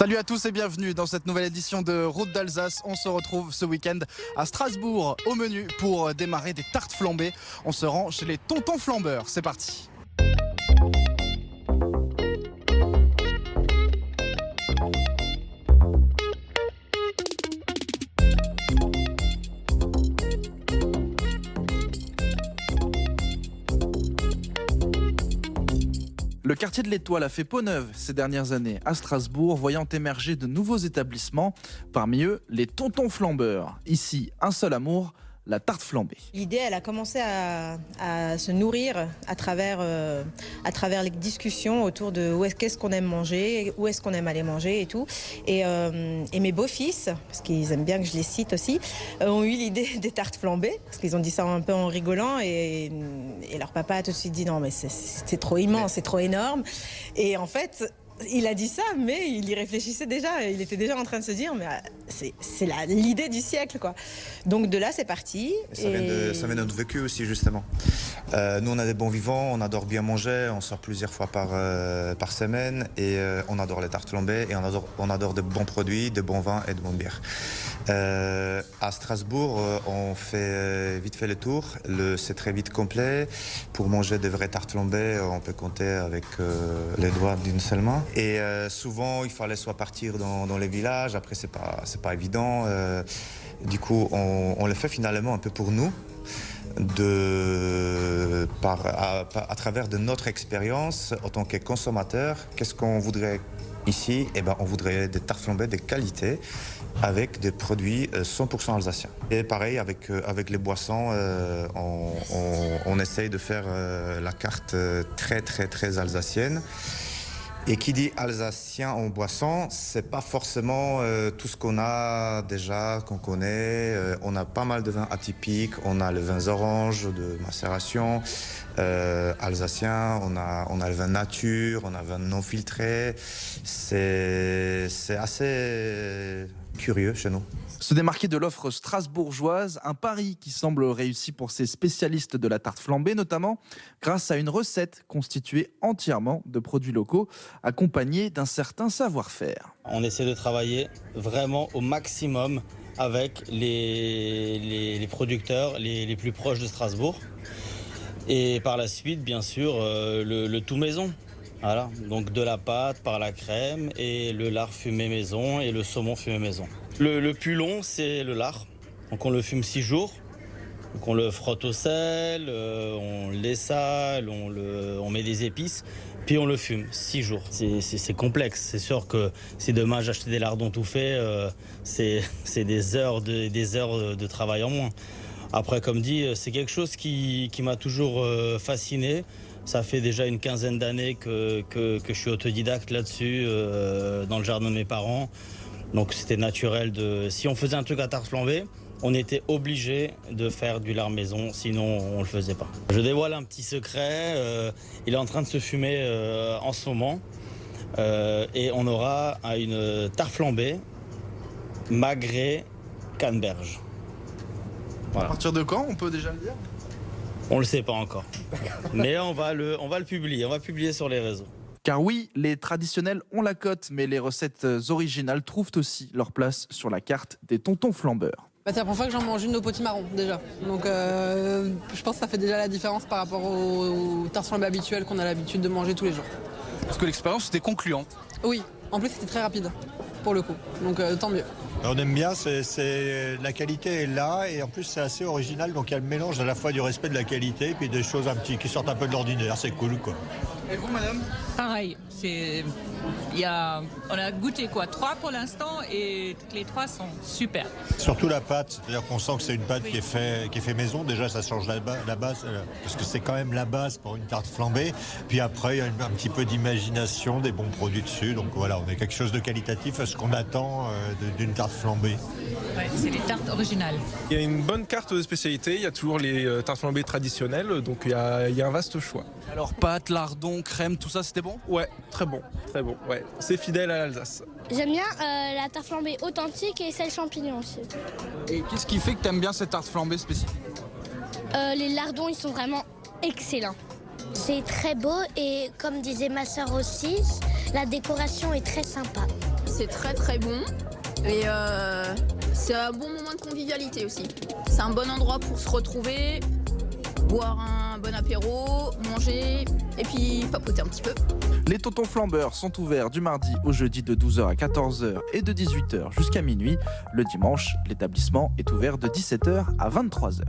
Salut à tous et bienvenue dans cette nouvelle édition de Route d'Alsace. On se retrouve ce week-end à Strasbourg au menu pour démarrer des tartes flambées. On se rend chez les Tontons Flambeurs. C'est parti. Le quartier de l'Étoile a fait peau neuve ces dernières années à Strasbourg, voyant émerger de nouveaux établissements, parmi eux les Tontons Flambeurs. Ici, un seul amour, la tarte flambée. L'idée, elle a commencé à se nourrir à travers les discussions autour de qu'est-ce qu'on aime manger, où est-ce qu'on aime aller manger et tout. Et mes beaux-fils, parce qu'ils aiment bien que je les cite aussi, ont eu l'idée des tartes flambées, parce qu'ils ont dit ça un peu en rigolant, et leur papa a tout de suite dit non mais c'est trop immense, c'est trop énorme. Et en fait, il a dit ça, mais il y réfléchissait déjà. Il était déjà en train de se dire, mais c'est l'idée du siècle, quoi. Donc de là, c'est parti. Ça vient de notre vécu aussi, justement. Nous, on a des bons vivants, on adore bien manger, on sort plusieurs fois par semaine, et on adore les tartes flambées, et on adore de bons produits, de bons vins et de bonnes bières. À Strasbourg, on fait vite fait le tour. C'est très vite complet. Pour manger des vraies tartes flambées, on peut compter avec les doigts d'une seule main. Et souvent, il fallait soit partir dans les villages. Après, c'est pas évident. Du coup, on le fait finalement un peu pour nous, à travers de notre expérience en tant que consommateur. Qu'est-ce qu'on voudrait ici? On voudrait des tartes flambées de qualité avec des produits 100% alsaciens. Et pareil, avec les boissons, on essaye de faire la carte très, très, très alsacienne. Et qui dit alsacien en boisson, c'est pas forcément tout ce qu'on a déjà, qu'on connaît. On a pas mal de vins atypiques. On a les vins oranges de macération alsacien. On a le vin nature. On a le vin non filtré. C'est assez curieux chez nous. Se démarquer de l'offre strasbourgeoise, un pari qui semble réussi pour ces spécialistes de la tarte flambée, notamment grâce à une recette constituée entièrement de produits locaux, accompagnée d'un certain savoir-faire. On essaie de travailler vraiment au maximum avec les producteurs les plus proches de Strasbourg. Et par la suite, bien sûr, le tout maison. Voilà, donc de la pâte par la crème et le lard fumé maison et le saumon fumé maison. Le plus long, c'est le lard. Donc on le fume 6 jours. Donc on le frotte au sel, on l'essale, on met des épices, puis on le fume 6 jours. C'est complexe. C'est sûr que si demain j'achetais des lardons tout faits, c'est des heures de travail en moins. Après, comme dit, c'est quelque chose qui m'a toujours fasciné. Ça fait déjà une quinzaine d'années que je suis autodidacte là-dessus, dans le jardin de mes parents. Donc c'était naturel si on faisait un truc à tarte flambée, on était obligé de faire du lard maison, sinon on le faisait pas. Je dévoile un petit secret, il est en train de se fumer en ce moment. Et on aura une tarte flambée Magret Canneberge. Voilà. À partir de quand, on peut déjà le dire? On le sait pas encore, mais on va le publier. On va publier sur les réseaux. Car oui, les traditionnels ont la cote, mais les recettes originales trouvent aussi leur place sur la carte des Tontons Flambeurs. C'est la première fois que j'en mange une au potimarron déjà. Donc je pense que ça fait déjà la différence par rapport aux tartes flambées habituelles qu'on a l'habitude de manger tous les jours. Parce que l'expérience était concluante. Oui, en plus c'était très rapide pour le coup, donc tant mieux. On aime bien, la qualité est là et en plus c'est assez original, donc il y a le mélange à la fois du respect de la qualité et puis des choses qui sortent un peu de l'ordinaire, c'est cool quoi. Et vous madame? Pareil, on a goûté 3 pour l'instant et toutes les 3 sont super. Surtout la pâte, c'est-à-dire qu'on sent que c'est une pâte qui est fait maison, déjà ça change la base, parce que c'est quand même la base pour une tarte flambée, puis après il y a un petit peu d'imagination, des bons produits dessus, donc voilà, on a quelque chose de qualitatif à ce qu'on attend d'une tarte flambée. Ouais, c'est les tartes originales. Il y a une bonne carte de spécialité, il y a toujours les tartes flambées traditionnelles, donc il y a un vaste choix. Alors pâte, lardon, crème, tout ça c'était bon? Ouais, très bon, ouais. C'est fidèle à l'Alsace. J'aime bien la tarte flambée authentique et celle champignon aussi. Et qu'est-ce qui fait que t'aimes bien cette tarte flambée spécifique? Les lardons, ils sont vraiment excellents. C'est très beau et comme disait ma sœur aussi, la décoration est très sympa. c'est très très bon. Et c'est un bon moment de convivialité aussi. C'est un bon endroit pour se retrouver, boire un bon apéro, manger et puis papoter un petit peu. Les Tontons Flambeurs sont ouverts du mardi au jeudi de 12h à 14h et de 18h jusqu'à minuit. Le dimanche, l'établissement est ouvert de 17h à 23h.